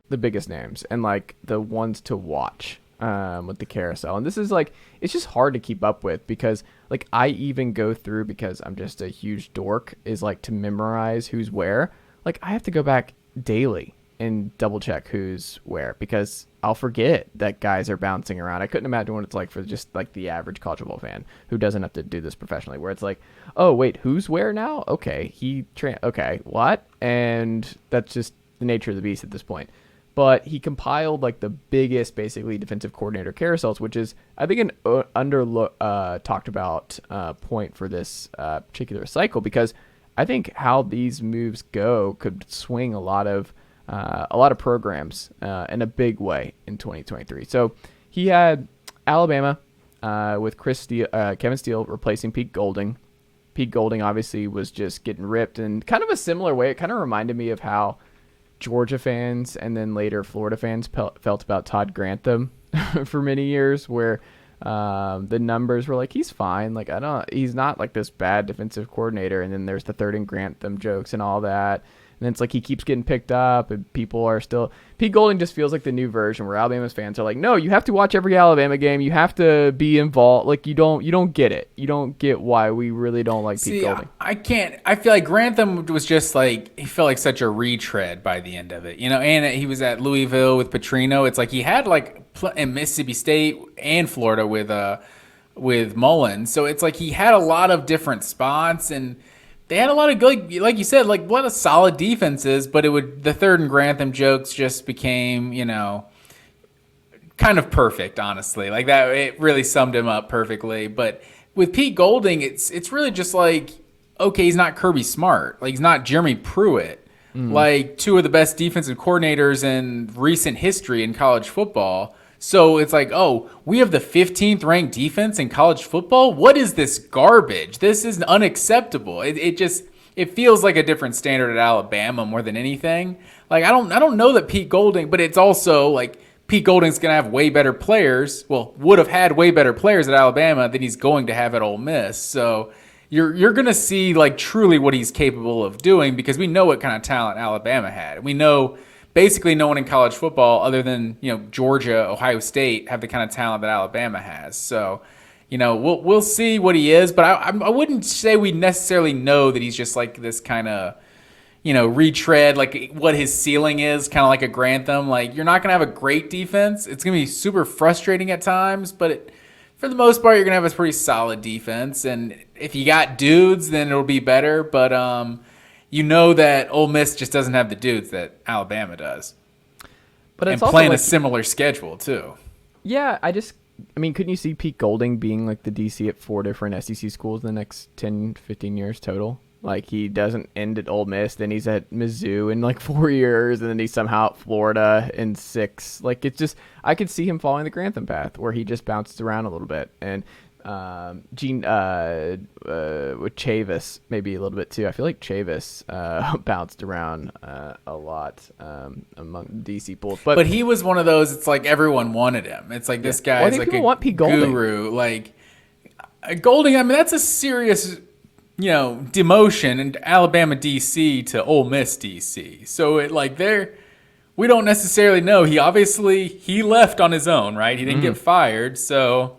The biggest names and like the ones to watch with the carousel. And this is like, it's just hard to keep up with because like I even go through, because I'm just a huge dork, is like to memorize who's where. Like I have to go back daily and double check who's where because I'll forget that guys are bouncing around. I couldn't imagine what it's like for just like the average college football fan who doesn't have to do this professionally, where it's like, oh wait, who's where now? Okay, okay, what? And that's just the nature of the beast at this point. But he compiled like the biggest, basically, defensive coordinator carousels, which is, I think, an talked about point for this particular cycle, because I think how these moves go could swing a lot of programs in a big way in 2023. So he had Alabama with Kevin Steele replacing Pete Golding. Pete Golding obviously was just getting ripped in kind of a similar way. It kind of reminded me of how Georgia fans and then later Florida fans felt about Todd Grantham for many years, where the numbers were like, he's fine. Like, he's not like this bad defensive coordinator. And then there's the third and Grantham jokes and all that. And then it's like he keeps getting picked up and people are still... Pete Golding just feels like the new version where Alabama's fans are like, no, you have to watch every Alabama game. You have to be involved. Like, you don't get it. You don't get why we really don't like Pete Golding. I can't... I feel like Grantham was just like... He felt like such a retread by the end of it. You know, and he was at Louisville with Petrino. It's like he had like... in Mississippi State and Florida with Mullins. So it's like he had a lot of different spots, and they had a lot of good, like you said, like a lot of solid defenses, but the third and Grantham jokes just became, you know, kind of perfect, honestly. Like that, it really summed him up perfectly. But with Pete Golding, it's really just like, okay, he's not Kirby Smart. Like, he's not Jeremy Pruitt. Like, two of the best defensive coordinators in recent history in college football. So it's like, oh, we have the 15th ranked defense in college football? What is this garbage? This is unacceptable. It feels like a different standard at Alabama more than anything. Like, I don't know that Pete Golding, but it's also like Pete Golding's going to have way better players. Well, would have had way better players at Alabama than he's going to have at Ole Miss. So you're going to see like truly what he's capable of doing, because we know what kind of talent Alabama had. We know basically no one in college football other than, you know, Georgia, Ohio State have the kind of talent that Alabama has. So, you know, we'll see what he is, but I wouldn't say we necessarily know that he's just like this kind of, you know, retread, like what his ceiling is, kind of like a Grantham. Like, you're not going to have a great defense. It's going to be super frustrating at times, but for the most part, you're going to have a pretty solid defense. And if you got dudes, then it'll be better. But, you know that Ole Miss just doesn't have the dudes that Alabama does. But it's and playing like, a similar schedule, too. Yeah, I mean, couldn't you see Pete Golding being like the DC at 4 different SEC schools in the next 10, 15 years total? Like, he doesn't end at Ole Miss, then he's at Mizzou in like 4 years, and then he's somehow at Florida in 6. Like, it's just, I could see him following the Grantham path where he just bounced around a little bit. And with Chavis maybe a little bit too. I feel like Chavis bounced around a lot among DC pools, but he was one of those. It's like everyone wanted him. It's like this guy is like a want Pete Golding. Guru. Like Golding, I mean, that's a serious, you know, demotion in Alabama DC to Ole Miss DC. So it like we don't necessarily know. He left on his own, right? He didn't get fired, so.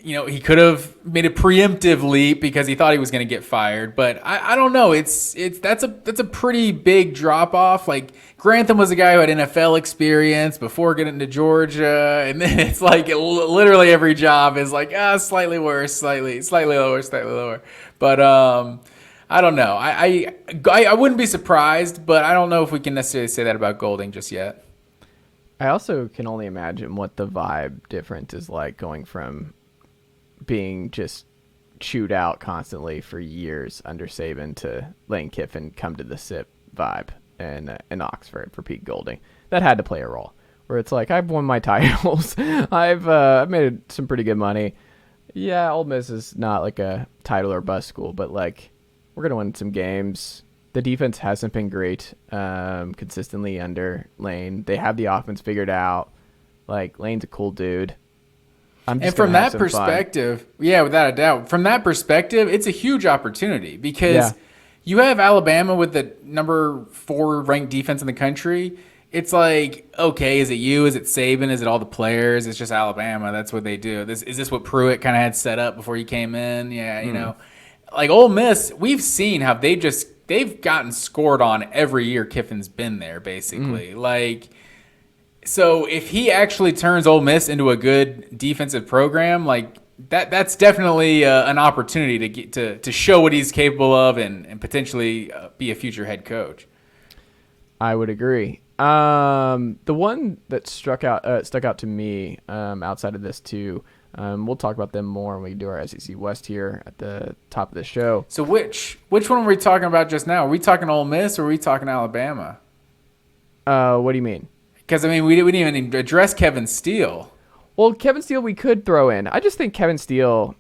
You know, he could have made a preemptive leap because he thought he was going to get fired, but I don't know. That's a pretty big drop off. Like, Grantham was a guy who had NFL experience before getting to Georgia, and then it's like literally every job is like slightly worse, slightly lower, slightly lower. But I don't know. I wouldn't be surprised, but I don't know if we can necessarily say that about Golding just yet. I also can only imagine what the vibe difference is like going from being just chewed out constantly for years under Saban to Lane Kiffin come to the SIP vibe in Oxford for Pete Golding. That had to play a role where it's like, I've won my titles. I've made some pretty good money. Yeah, Ole Miss is not like a title or bust school, but like, we're going to win some games. The defense hasn't been great consistently under Lane. They have the offense figured out. Like, Lane's a cool dude. I'm just And from gonna have that some fun. perspective, yeah, without a doubt, from that perspective, it's a huge opportunity because Yeah. you have Alabama with the number 4 ranked defense in the country. It's like, okay, is it you? Is it Saban? Is it all the players? It's just Alabama. That's what they do. Is this what Pruitt kind of had set up before he came in? Yeah, you know, like Ole Miss, we've seen how they've gotten scored on every year Kiffin's been there, basically. Like, so if he actually turns Ole Miss into a good defensive program, like that's definitely an opportunity to get to show what he's capable of and potentially be a future head coach. I would agree. The one that stuck out to me outside of this too. We'll talk about them more when we do our SEC West here at the top of the show. So which one were we talking about just now? Are we talking Ole Miss or are we talking Alabama? What do you mean? Because I mean, we didn't even address Kevin Steele. Well, Kevin Steele we could throw in. I just think Kevin Steele,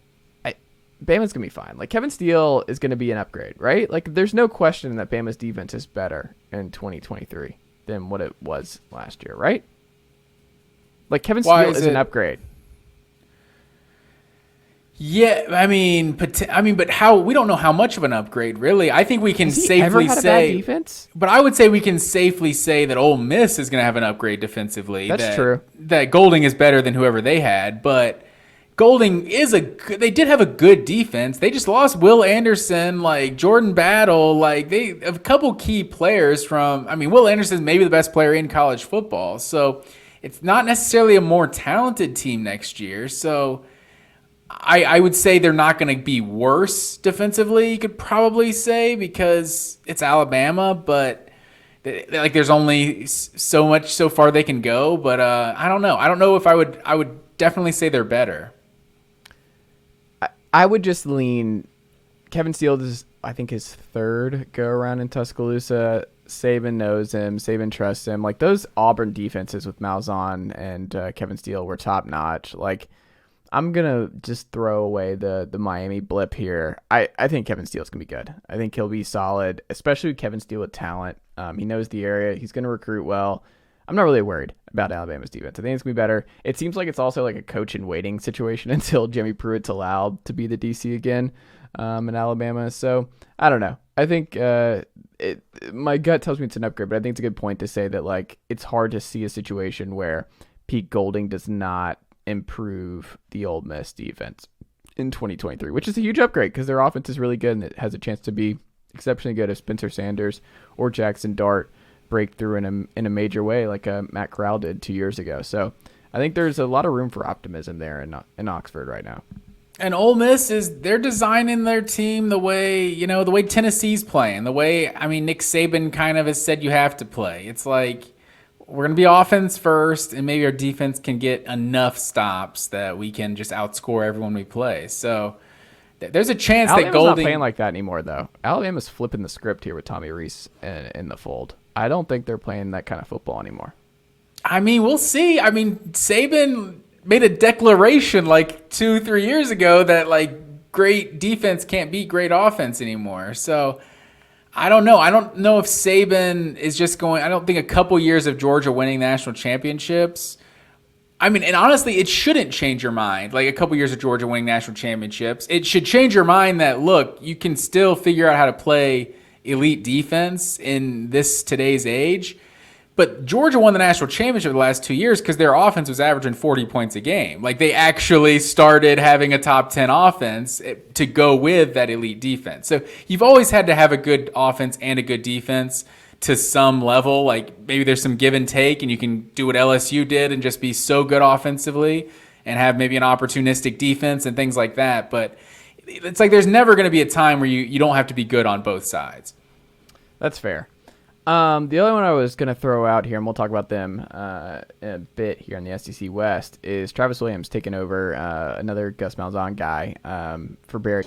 Bama's gonna be fine. Like Kevin Steele is gonna be an upgrade, right? Like there's no question that Bama's defense is better in 2023 than what it was last year, right? Like Kevin Steele is an upgrade. Yeah, I mean, but how? We don't know how much of an upgrade, really. I think we can Has he safely ever had a say. bad defense? But I would say we can safely say that Ole Miss is going to have an upgrade defensively. That's true. That Golding is better than whoever they had, but Golding is they did have a good defense. They just lost Will Anderson, like Jordan Battle, like they have a couple key players from. I mean, Will Anderson is maybe the best player in college football, so it's not necessarily a more talented team next year. So I would say they're not going to be worse defensively, you could probably say, because it's Alabama, but like there's only so far they can go. But I don't know. I don't know if I would definitely say they're better. I would just lean Kevin Steele. This is, I think, his third go around in Tuscaloosa. Saban knows him. Saban trusts him. Like those Auburn defenses with Malzahn and Kevin Steele were top notch. Like I'm gonna just throw away the Miami blip here. I think Kevin Steele's gonna be good. I think he'll be solid, especially Kevin Steele with talent. He knows the area. He's gonna recruit well. I'm not really worried about Alabama's defense. I think it's gonna be better. It seems like it's also like a coach in waiting situation until Jimmy Pruitt's allowed to be the DC again in Alabama. So I don't know. I think my gut tells me it's an upgrade, but I think it's a good point to say that like it's hard to see a situation where Pete Golding does not improve the Ole Miss defense in 2023, which is a huge upgrade because their offense is really good and it has a chance to be exceptionally good if Spencer Sanders or Jackson Dart break through in a major way like Matt Corral did 2 years ago. So I think there's a lot of room for optimism there in Oxford right now. And Ole Miss they're designing their team the way Tennessee's playing, the way, I mean, Nick Saban kind of has said you have to play. It's like, we're going to be offense first, and maybe our defense can get enough stops that we can just outscore everyone we play. So there's a chance Alabama's that Golding... not playing like that anymore, though. Alabama's flipping the script here with Tommy Rees in the fold. I don't think they're playing that kind of football anymore. I mean, we'll see. I mean, Saban made a declaration like 2-3 years ago that like great defense can't beat great offense anymore. So I don't know. I don't know if Saban is just going... I don't think a couple years of Georgia winning national championships... I mean, and honestly, it shouldn't change your mind. Like a couple years of Georgia winning national championships. It should change your mind that, look, you can still figure out how to play elite defense in today's age. But Georgia won the national championship the last 2 years because their offense was averaging 40 points a game. Like they actually started having a top 10 offense to go with that elite defense. So you've always had to have a good offense and a good defense to some level. Like maybe there's some give and take and you can do what LSU did and just be so good offensively and have maybe an opportunistic defense and things like that. But it's like there's never going to be a time where you don't have to be good on both sides. That's fair. The other one I was going to throw out here, and we'll talk about them in a bit here in the SEC West, is Travis Williams taking over another Gus Malzahn guy for Barry.